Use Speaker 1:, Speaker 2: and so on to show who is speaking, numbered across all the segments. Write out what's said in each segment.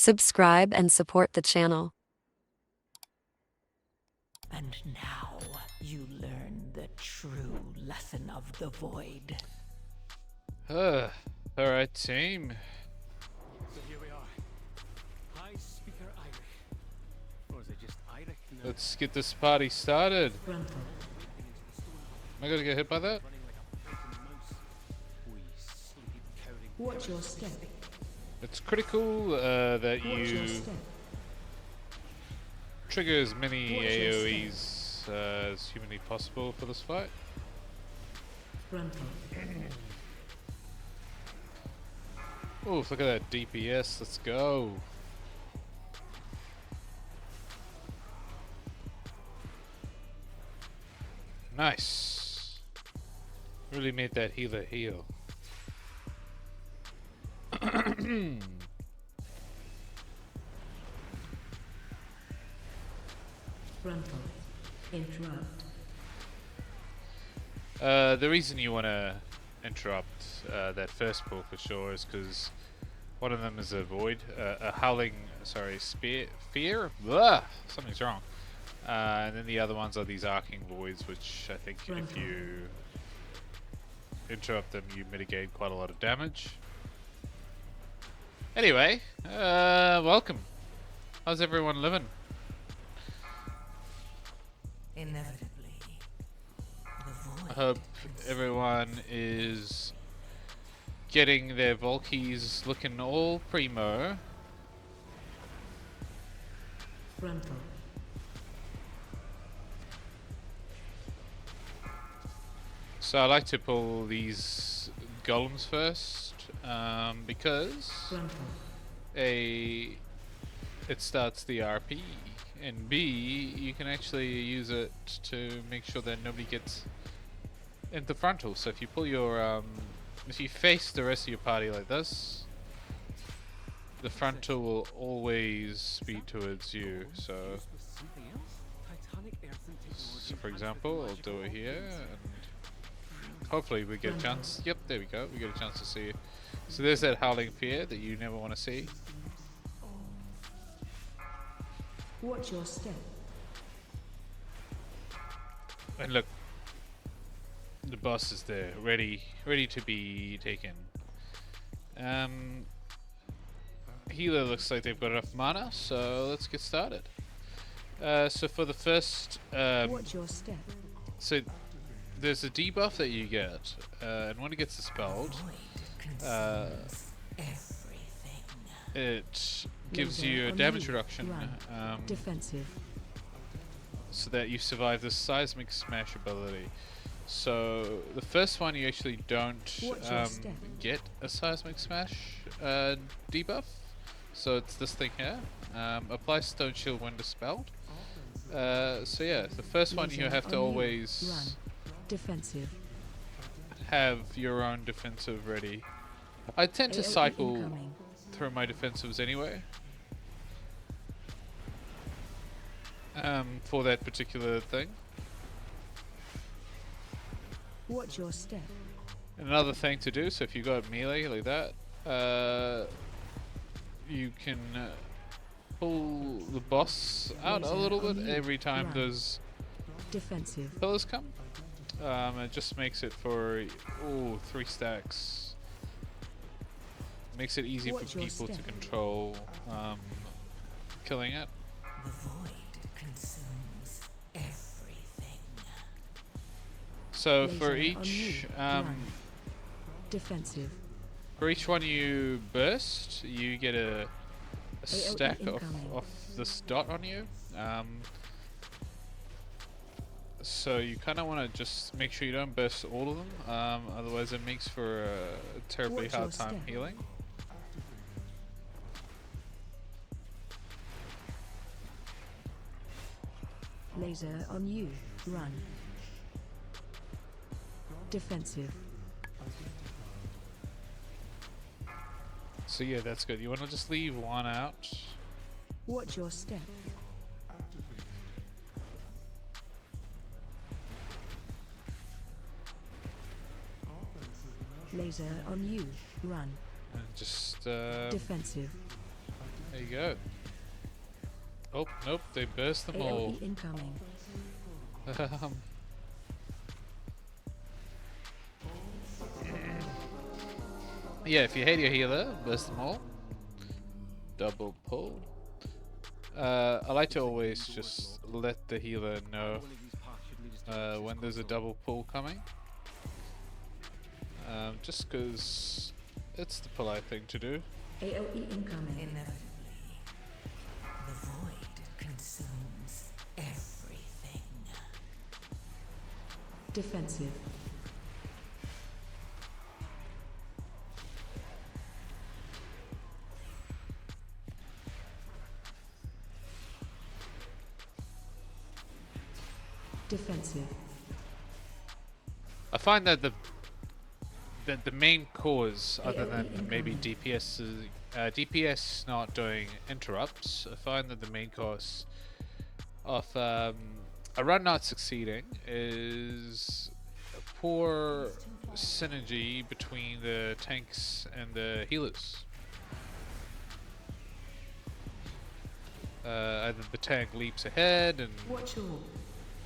Speaker 1: subscribe and support the channel.
Speaker 2: And now you learn the true lesson of the void.
Speaker 3: Alright, team.
Speaker 4: So here we are. High speaker Irish. Or is it just Irish now?
Speaker 3: Let's get this party started.
Speaker 2: Gruntle.
Speaker 3: Am I gonna get hit by that?
Speaker 4: Running like a freaking mouse. We sleepy cowardly.
Speaker 2: Watch your step.
Speaker 3: It's critical that
Speaker 2: Watch your
Speaker 3: you
Speaker 2: step.
Speaker 3: trigger as many
Speaker 2: Watch your
Speaker 3: AoEs as humanly possible for this fight.
Speaker 2: Gruntle.
Speaker 3: Oh, look at that DPS. Let's go. Nice. Really made that healer heal.
Speaker 2: Gruntle. Interrupt.
Speaker 3: The reason you want to interrupt that first pull for sure is because one of them is a void, a howling, fear? Blah! Something's wrong. And then the other ones are these arcing voids, which I think if you interrupt them, you mitigate quite a lot of damage. Anyway, welcome. How's everyone living?
Speaker 2: Inevitably. The void.
Speaker 3: I hope everyone is getting their Volkies looking all primo.
Speaker 2: Gruntle.
Speaker 3: So I like to pull these golems first, because
Speaker 2: Gruntle.
Speaker 3: A, it starts the RP, and B, you can actually use it to make sure that nobody gets in the frontal. So if you pull your, if you face the rest of your party like this, the frontal will always be towards you. So,
Speaker 4: Something else? Titanic Earth and technology.
Speaker 3: so for example, I'll do it here, and hopefully we get a chance. Yep, there we go. We get a chance to see it. So there's that howling fear that you never want to see.
Speaker 2: Watch your step.
Speaker 3: And look, the boss is there, ready to be taken. Healer looks like they've got enough mana, so let's get started. So for the first,
Speaker 2: Watch your step.
Speaker 3: so there's a debuff that you get, and when it gets dispelled,
Speaker 2: Consumes everything.
Speaker 3: it gives
Speaker 2: Laser
Speaker 3: you a
Speaker 2: on
Speaker 3: damage
Speaker 2: you.
Speaker 3: reduction,
Speaker 2: Run. Defensive.
Speaker 3: so that you survive the seismic smash ability. So the first one you actually don't
Speaker 2: Watch your step.
Speaker 3: get a seismic smash debuff. So it's this thing here. Apply stone shield when dispelled. So yeah, the first one you
Speaker 2: Laser
Speaker 3: have to
Speaker 2: on you.
Speaker 3: always
Speaker 2: Run. Defensive.
Speaker 3: have your own defensive ready. I tend to
Speaker 2: AoE
Speaker 3: cycle
Speaker 2: incoming.
Speaker 3: through my defensives anyway. For that particular thing.
Speaker 2: Watch your step.
Speaker 3: Another thing to do, so if you got melee like that, you can pull the boss out a
Speaker 2: Laser
Speaker 3: little bit
Speaker 2: on you.
Speaker 3: every time
Speaker 2: Run.
Speaker 3: those
Speaker 2: Defensive.
Speaker 3: pillars come. It just makes it for 3 stacks. Makes it easy
Speaker 2: Watch
Speaker 3: for
Speaker 2: your
Speaker 3: people to
Speaker 2: step.
Speaker 3: control killing it.
Speaker 2: The void consumes everything.
Speaker 3: So
Speaker 2: Laser
Speaker 3: for
Speaker 2: on
Speaker 3: each
Speaker 2: you. Run. Defensive.
Speaker 3: for each one you burst, you get a stack
Speaker 2: incoming.
Speaker 3: of this dot on you. So you kind of want to just make sure you don't burst all of them, otherwise it makes for a terribly
Speaker 2: Watch
Speaker 3: hard
Speaker 2: your
Speaker 3: time
Speaker 2: step.
Speaker 3: healing.
Speaker 2: Laser on you. Run. Defensive.
Speaker 3: So yeah, that's good. You want to just leave one out.
Speaker 2: Watch your step. Laser on you. Run.
Speaker 3: And just
Speaker 2: Defensive.
Speaker 3: There you go. Oh, nope, they burst them all.
Speaker 2: AOE incoming.
Speaker 3: Yeah, if you hate your healer, burst them all. Double pull. I like to always just let the healer know when there's a double pull coming. Just because it's the polite thing to do.
Speaker 2: AOE incoming. Inevitably, the void consumes everything. Defensive. Defensive.
Speaker 3: I find that the main cause, other than maybe DPS not doing interrupts, I find that the main cause of a run not succeeding is a poor synergy between the tanks and the healers. Either the tank leaps ahead and
Speaker 2: Watch your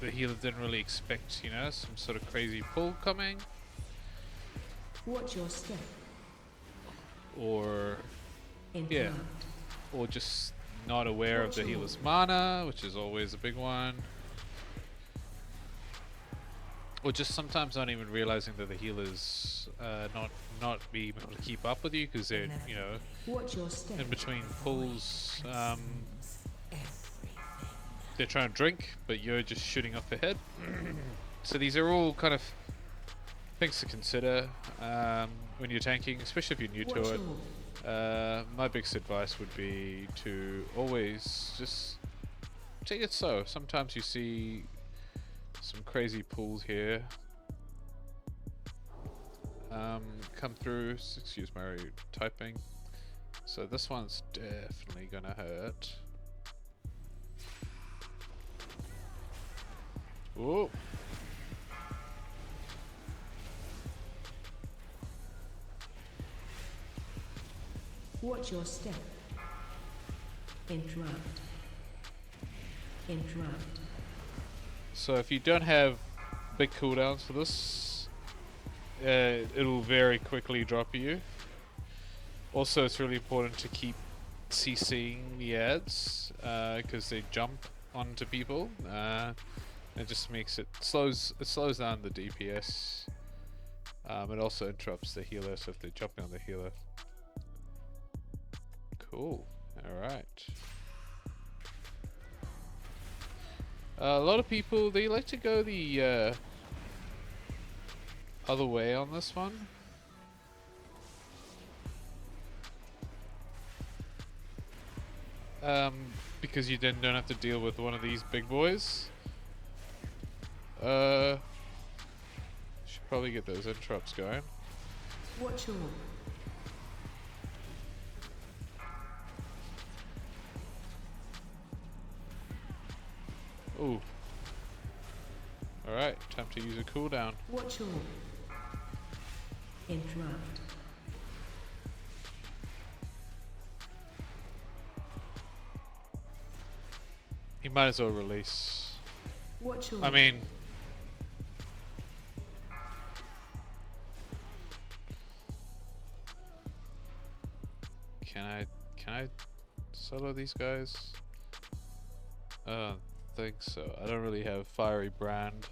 Speaker 3: the healer didn't really expect, you know, some sort of crazy pull coming.
Speaker 2: Watch your step.
Speaker 3: Or
Speaker 2: Interrupt.
Speaker 3: yeah, or just not aware of the healer's mana, which is always a big one. Or just sometimes not even realizing that the healer's not being able to keep up with you because they're, you know,
Speaker 2: Watch your step.
Speaker 3: in between pulls. They're trying to drink, but you're just shooting up ahead. So these are all kind of things to consider when you're tanking, especially if you're new to it. My biggest advice would be to always just take it slow. Sometimes you see some crazy pulls here come through. Excuse my typing. So this one's definitely gonna hurt. Oh.
Speaker 2: Watch your step. Interrupt. Interrupt.
Speaker 3: So if you don't have big cooldowns for this, it'll very quickly drop you. Also, it's really important to keep CCing the ads because they jump onto people. It just makes it slows down the DPS. It also interrupts the healer, so if they're jumping on the healer. Cool. Alright. A lot of people, they like to go the other way on this one. Because you then don't have to deal with one of these big boys. Should probably get those interrupts going.
Speaker 2: Watch your.
Speaker 3: Ooh. Alright, time to use a cooldown.
Speaker 2: Watch your. Interrupt.
Speaker 3: You might as well release.
Speaker 2: Watch your.
Speaker 3: I mean, can I solo these guys? I don't think so. I don't really have fiery brand.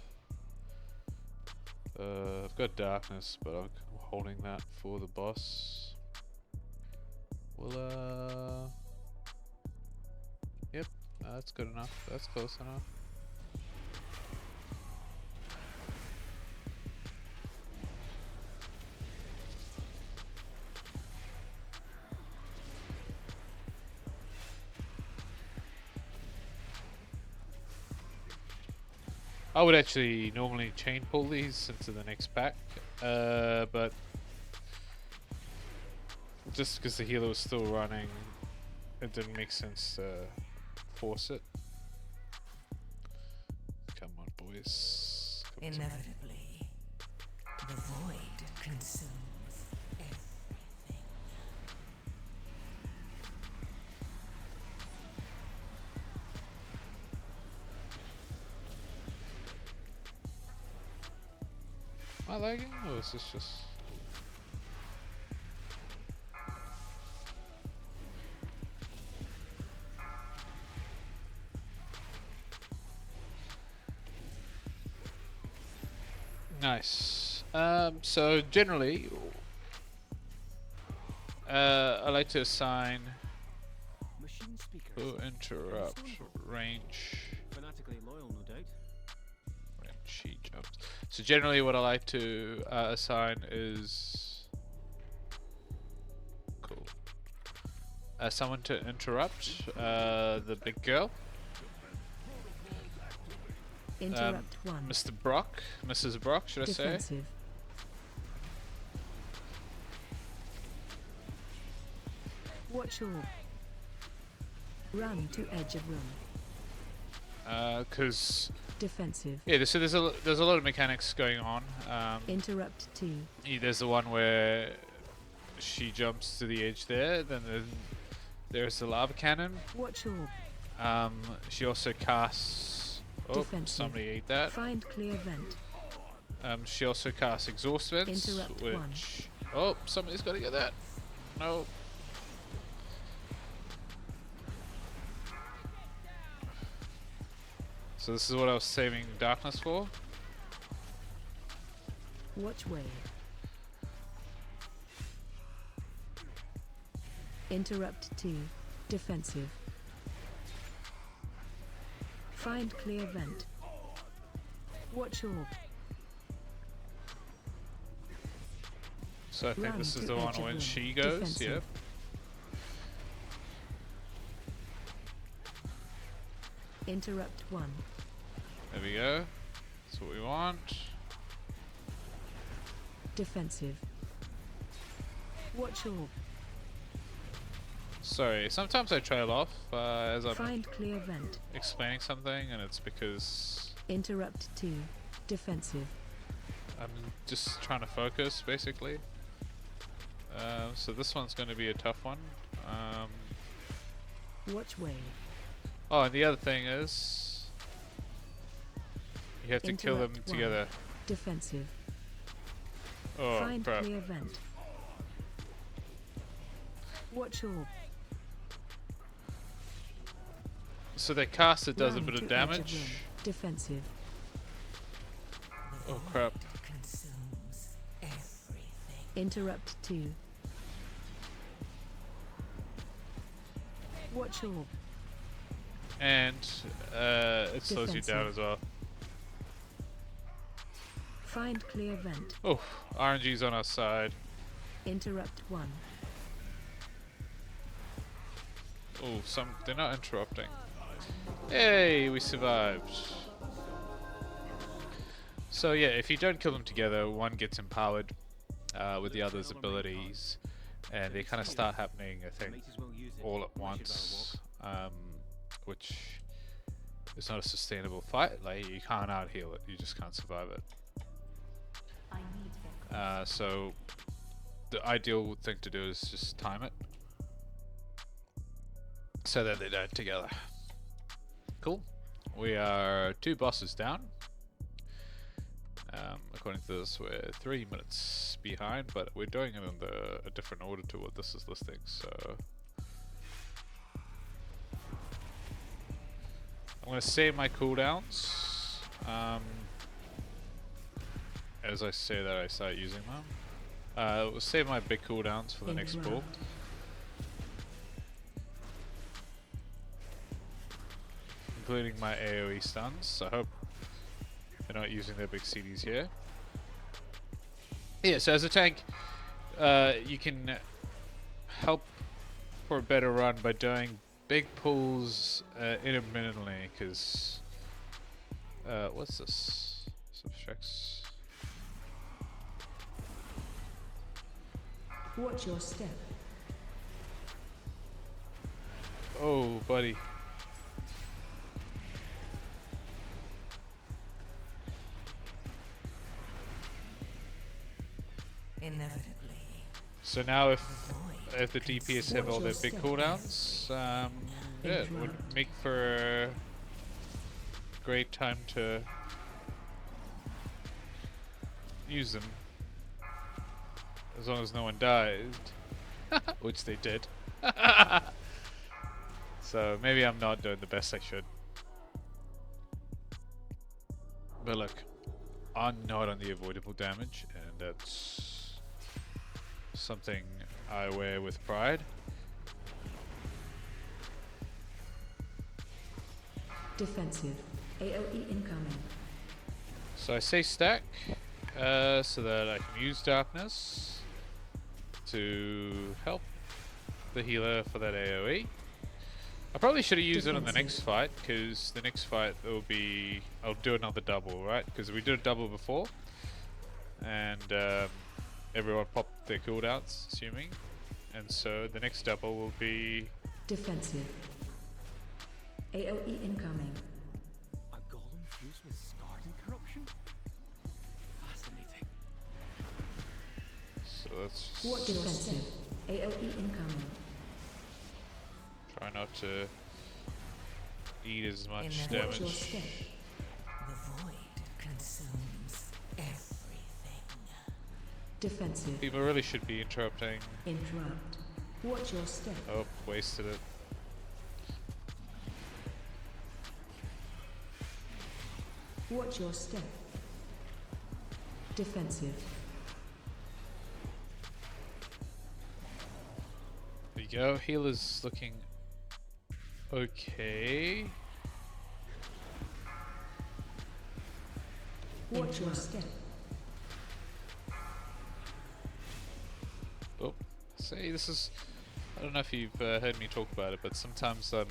Speaker 3: I've got darkness, but I'm holding that for the boss. Well, yep, that's good enough. That's close enough. I would actually normally chain pull these into the next pack, but just because the healer was still running, it didn't make sense to force it. Come on, boys. Come to me.
Speaker 2: Inevitably, the void consumes everything.
Speaker 3: Am I lagging, or is this just... Nice. So generally, I like to assign
Speaker 4: Machine speakers.
Speaker 3: who interrupt
Speaker 4: Stonevault.
Speaker 3: range.
Speaker 4: Fanatically loyal, no doubt.
Speaker 3: When she jumps. So generally, what I like to assign is cool. Someone to interrupt the big girl.
Speaker 5: Interrupt 1.
Speaker 3: Mr. Brock, Mrs. Brock, should I say?
Speaker 5: Defensive. Watch orb. Run to edge of room.
Speaker 3: Because
Speaker 5: Defensive.
Speaker 3: yeah, there's a lot of mechanics going on.
Speaker 5: Interrupt 2.
Speaker 3: There's the one where she jumps to the edge there. Then there's the lava cannon.
Speaker 5: Watch orb.
Speaker 3: She also casts. Oh,
Speaker 5: Defensive.
Speaker 3: somebody ate that.
Speaker 5: Find clear vent.
Speaker 3: She also casts exhaust vents,
Speaker 5: Interrupt
Speaker 3: which
Speaker 5: 1.
Speaker 3: oh, somebody's got to get that. No. So this is what I was saving darkness for.
Speaker 5: Watch wave. Interrupt 2. Defensive. Find clear vent. Watch orb.
Speaker 3: So I think
Speaker 5: Run
Speaker 3: this is
Speaker 5: to
Speaker 3: the one
Speaker 5: edge of
Speaker 3: when
Speaker 5: room.
Speaker 3: she goes.
Speaker 5: Defensive.
Speaker 3: Yep.
Speaker 5: Interrupt 1.
Speaker 3: There we go. That's what we want.
Speaker 5: Defensive. Watch orb.
Speaker 3: Sorry, sometimes I trail off as I'm
Speaker 5: Find clear vent.
Speaker 3: explaining something, and it's because
Speaker 5: Interrupt 2. Defensive.
Speaker 3: I'm just trying to focus, basically. So this one's going to be a tough one.
Speaker 5: Watch wave.
Speaker 3: Oh, and the other thing is, you have to kill them
Speaker 5: Interrupt 1.
Speaker 3: together.
Speaker 5: Defensive.
Speaker 3: Oh
Speaker 5: Find
Speaker 3: crap!
Speaker 5: clear vent. Watch orb.
Speaker 3: So their caster does a
Speaker 5: Run
Speaker 3: bit
Speaker 5: to
Speaker 3: of
Speaker 5: edge
Speaker 3: damage.
Speaker 5: room. Defensive.
Speaker 3: Oh crap!
Speaker 2: Consumes everything.
Speaker 5: Interrupt 2. Watch orb.
Speaker 3: And it slows you down
Speaker 5: Defensive.
Speaker 3: as well.
Speaker 5: Find clear vent.
Speaker 3: Oh, RNG's on our side.
Speaker 5: Interrupt 1.
Speaker 3: Oh, they're not interrupting. Hey, we survived. So yeah, if you don't kill them together, one gets empowered with the other's abilities, and they kind of start happening, I think, all at once, which is not a sustainable fight. Like, you can't out heal it, you just can't survive it. So the ideal thing to do is just time it so that they don't together. Cool. We are 2 bosses down. According to this, we're 3 minutes behind, but we're doing it in a different order to what this is listing, so I'm going to save my cooldowns as I say that I start using them. We'll save my big cooldowns for the next pull. Including my AoE stuns. I hope they're not using their big CDs here. Yeah, so as a tank, you can help for a better run by doing big pulls intermittently, because what's this? Subtracts.
Speaker 5: Watch your step.
Speaker 3: Oh, buddy.
Speaker 2: Inevitably.
Speaker 3: So now if the DPS have all their big cooldowns, yeah, it would make for a great time to use them as long as no one died, which they did. So maybe I'm not doing the best I should. But look, I'm not on the avoidable damage, and that's something I wear with pride.
Speaker 5: Defensive. AoE incoming.
Speaker 3: So I say stack so that I can use darkness to help the healer for that AoE. I probably should have used it on the next fight, because the next fight will be, I'll do another double, right? Because we did a double before, and everyone popped their cooldowns, assuming, and so the next double will be
Speaker 5: Defensive. AoE incoming.
Speaker 4: A golem fused with scarred and corruption? Fascinating.
Speaker 3: so let's
Speaker 5: What defensive? AoE incoming.
Speaker 3: try not to eat as much
Speaker 2: In the-
Speaker 5: Watch your
Speaker 3: damage.
Speaker 5: step.
Speaker 2: The void consumes everything.
Speaker 5: Defensive.
Speaker 3: People really should be interrupting.
Speaker 5: Interrupt. Watch your step.
Speaker 3: Oh, wasted it.
Speaker 5: Watch your step. Defensive.
Speaker 3: There you go. Healer's looking okay.
Speaker 5: Watch your step.
Speaker 3: Oh, see, this is. I don't know if you've heard me talk about it, but sometimes I'm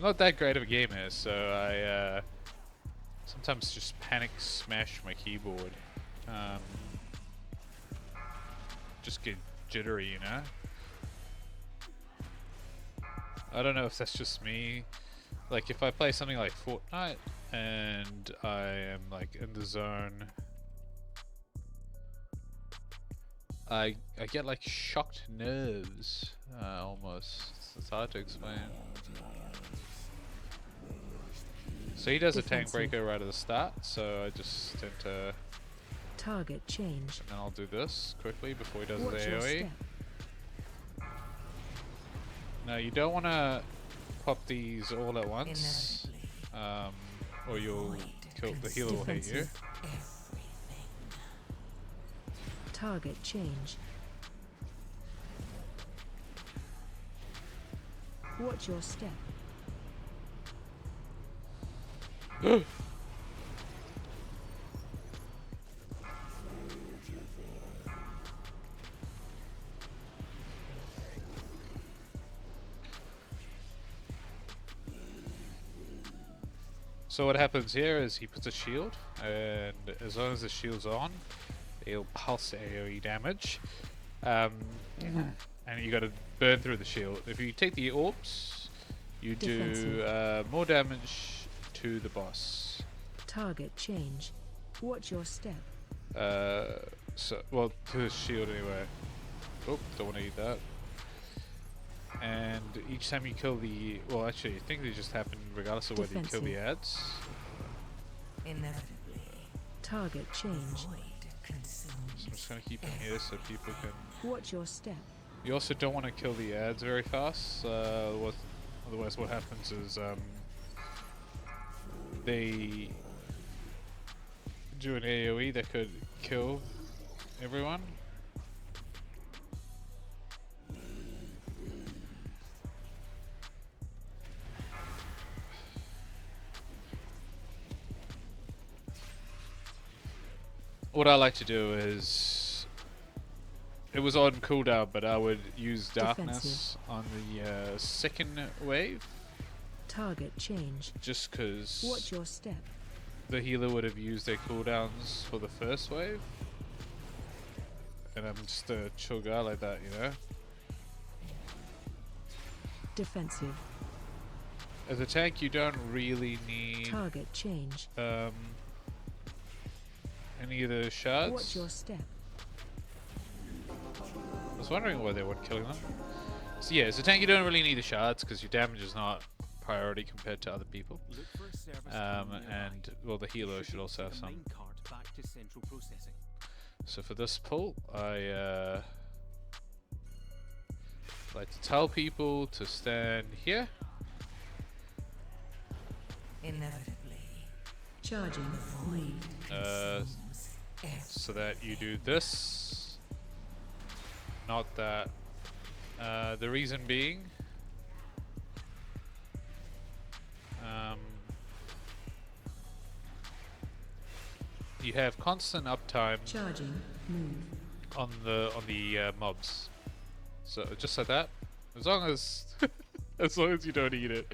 Speaker 3: not that great of a gamer, so I sometimes just panic smash my keyboard. Just get jittery, you know. I don't know if that's just me. Like if I play something like Fortnite and I am like in the zone, I get like shocked nerves, almost. It's hard to explain. So he does a tank
Speaker 5: Defensive.
Speaker 3: breaker right at the start, so I just tend to,
Speaker 5: Target change.
Speaker 3: and then I'll do this quickly before he does his
Speaker 5: Watch your
Speaker 3: AoE.
Speaker 5: step.
Speaker 3: No, you don't want to pop these all at once,
Speaker 2: Inevitably,
Speaker 3: or you'll kill, the healer will hit you.
Speaker 5: Defensive.
Speaker 2: everything.
Speaker 5: Target change. Watch your step.
Speaker 3: So what happens here is he puts a shield, and as long as the shield's on, it'll pulse AoE damage. And you got to burn through the shield. If you take the orbs, you do
Speaker 5: Defensive.
Speaker 3: more damage to the boss.
Speaker 5: Target change. Watch your step.
Speaker 3: Well, to the shield anyway. Oh, don't want to eat that. And each time you kill the, well, actually, I think they just happen regardless of whether you kill the
Speaker 5: Defensive.
Speaker 3: ads.
Speaker 2: Inevitably,
Speaker 5: Target
Speaker 2: the
Speaker 5: change.
Speaker 2: void consumes.
Speaker 3: So I'm just gonna keep him here so people can.
Speaker 5: Watch your step.
Speaker 3: You also don't want to kill the ads very fast. Otherwise, what happens is they do an AOE that could kill everyone. What I like to do is, it was on cooldown, but I would use darkness on the second wave,
Speaker 5: Target change.
Speaker 3: just because
Speaker 5: Watch your step.
Speaker 3: the healer would have used their cooldowns for the first wave. And I'm just a chill guy like that, you know?
Speaker 5: Defensive.
Speaker 3: As a tank, you don't really need
Speaker 5: Target change.
Speaker 3: any of the shards.
Speaker 5: Watch your step.
Speaker 3: I was wondering why they weren't killing them. So yeah, as a tank, you don't really need the shards because your damage is not priority compared to other people.
Speaker 4: Look for a service
Speaker 3: And well, the healer should also have some.
Speaker 4: Minecart back to central processing.
Speaker 3: So for this pull, I like to tell people to stand here.
Speaker 2: Inevitably,
Speaker 5: Charging. Move.
Speaker 2: consumes
Speaker 3: So that you do this, not that. The reason being, you have constant uptime
Speaker 5: Charging. Move.
Speaker 3: on the mobs. So just like that, as long as as long as you don't eat it.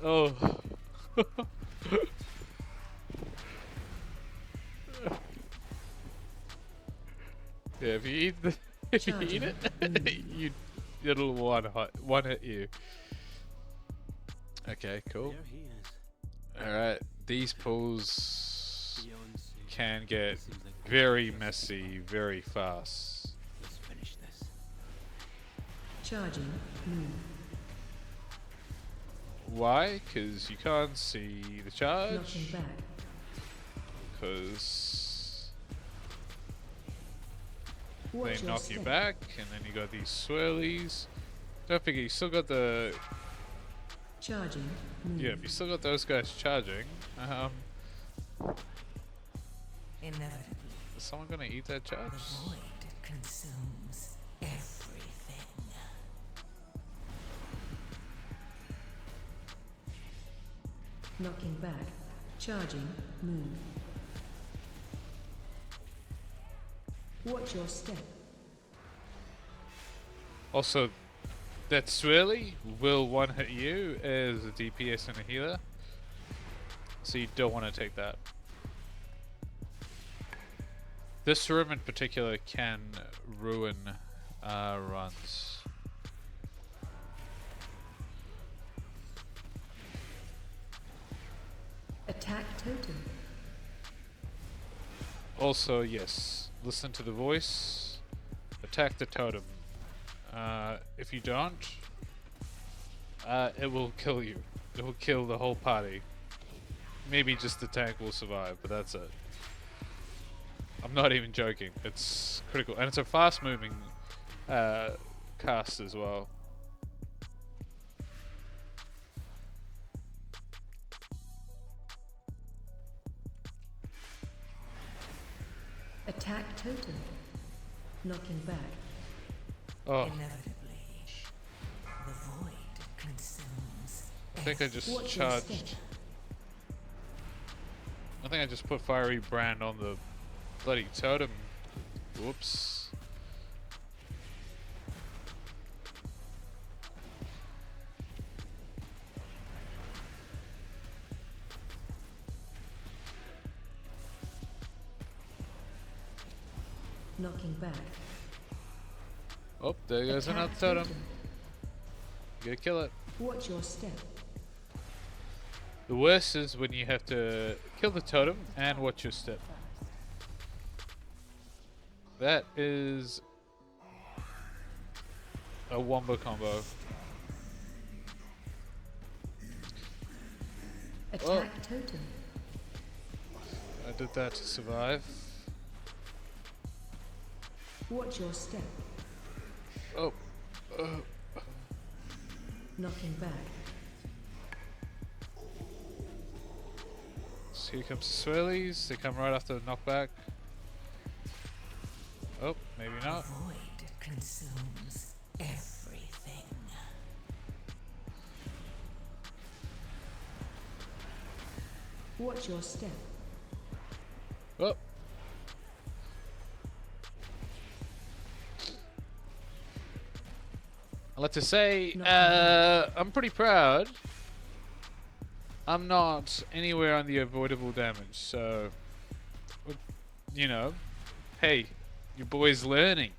Speaker 3: Oh. Yeah, if you eat the if you eat it, it'll one hit you. Okay, cool.
Speaker 4: There he is.
Speaker 3: All right, these pulls
Speaker 4: Beyonce.
Speaker 3: can get
Speaker 4: Seems like we
Speaker 3: very
Speaker 4: should just-
Speaker 3: messy very fast.
Speaker 4: Let's finish this.
Speaker 5: Charging. Move.
Speaker 3: Why? Because you can't see the charge.
Speaker 5: Knocking back.
Speaker 3: Because
Speaker 5: Watch
Speaker 3: they
Speaker 5: your
Speaker 3: knock you
Speaker 5: step.
Speaker 3: back, and then you got these swirlies. Don't forget, you still got the
Speaker 5: Charging. Move.
Speaker 3: yeah. You still got those guys charging.
Speaker 2: inevitably.
Speaker 3: Is someone gonna eat that charge?
Speaker 2: The void consumes everything.
Speaker 5: Knocking back. Charging. Move. Watch your step.
Speaker 3: Also, that swirly will one hit you as a DPS and a healer, so you don't want to take that. This room in particular can ruin runs.
Speaker 5: Attack totem.
Speaker 3: Also, yes, listen to the voice. Attack the totem. If you don't, it will kill you. It will kill the whole party. Maybe just the tank will survive, but that's it. I'm not even joking. It's critical, and it's a fast-moving cast as well.
Speaker 5: Attack totem. Knocking back.
Speaker 3: Oh,
Speaker 2: Inevitably, the void consumes.
Speaker 3: I think I just
Speaker 5: Watch your step.
Speaker 3: charged. I think I just put fiery brand on the bloody totem. Whoops.
Speaker 5: Knocking back.
Speaker 3: Oh, there goes another
Speaker 5: Attack
Speaker 3: totem. You gotta kill it.
Speaker 5: Watch your step.
Speaker 3: The worst is when you have to kill the totem and watch your step. That is a wombo combo.
Speaker 5: Attack totem.
Speaker 3: I did that to survive.
Speaker 5: Watch your step.
Speaker 3: Oh,
Speaker 5: Knocking back.
Speaker 3: so here comes the swirlies. They come right after the knockback. Oh, maybe
Speaker 2: The
Speaker 3: not.
Speaker 2: void consumes everything.
Speaker 5: Watch your step.
Speaker 3: Oh. I'd like to say, I'm pretty proud. I'm not anywhere on the avoidable damage, so, you know, hey, your boy's learning.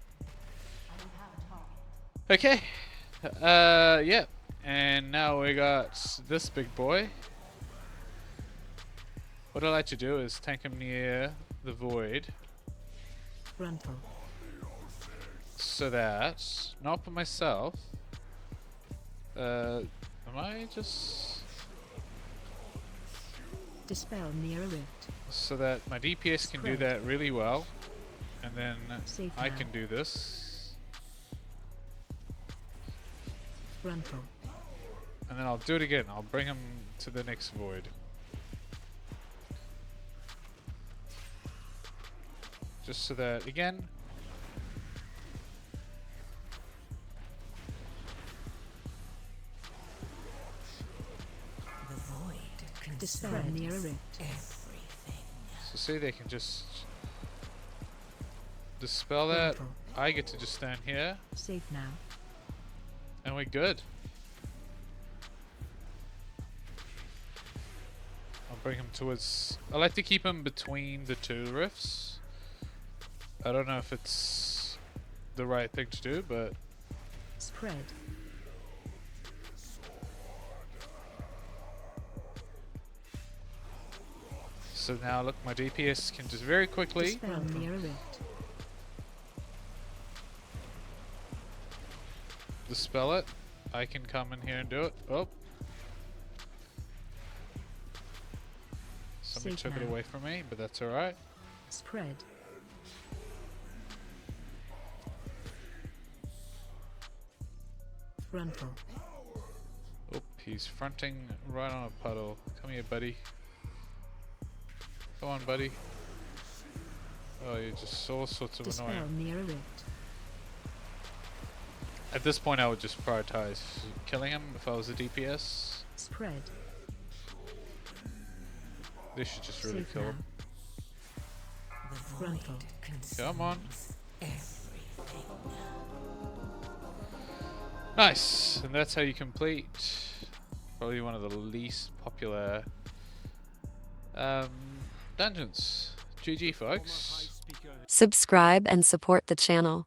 Speaker 3: Okay, yeah, and now we got this big boy. What I like to do is tank him near the void,
Speaker 5: Frontal.
Speaker 3: so that, not for myself, am I just...
Speaker 5: Dispel near a rift.
Speaker 3: so that my DPS can do that really well. And then
Speaker 5: Save
Speaker 3: I
Speaker 5: now.
Speaker 3: can do this.
Speaker 5: Frontal.
Speaker 3: And then I'll do it again. I'll bring him to the next void. Just so that, again,
Speaker 2: The void
Speaker 5: Dispel
Speaker 2: consumes
Speaker 5: near a rift.
Speaker 2: everything.
Speaker 3: so see, they can just dispel that.
Speaker 5: Frontal.
Speaker 3: I get to just stand here,
Speaker 5: Save now.
Speaker 3: and we're good. I'll bring him towards. I like to keep him between the two rifts. I don't know if it's the right thing to do, but
Speaker 5: Spread.
Speaker 3: so now look, my DPS can just very quickly
Speaker 5: Dispel near a rift.
Speaker 3: dispel it. I can come in here and do it. Oh. Somebody
Speaker 5: Safe
Speaker 3: took it
Speaker 5: now.
Speaker 3: away from me, but that's alright.
Speaker 5: Spread. Frontal.
Speaker 3: Oh, he's fronting right on a puddle. Come here, buddy. Come on, buddy. Oh, you're just all sorts of
Speaker 5: Dispel
Speaker 3: annoying.
Speaker 5: near a rift.
Speaker 3: At this point, I would just prioritize killing him if I was a DPS.
Speaker 5: Spread.
Speaker 3: They should just really
Speaker 5: Safe
Speaker 3: kill
Speaker 5: now.
Speaker 3: him.
Speaker 2: The void
Speaker 5: Frontal.
Speaker 2: consumes
Speaker 3: Come on.
Speaker 2: everything.
Speaker 3: Nice! And that's how you complete probably one of the least popular dungeons. GG,
Speaker 4: Former High
Speaker 3: folks.
Speaker 4: Speaker
Speaker 1: Subscribe and support the channel.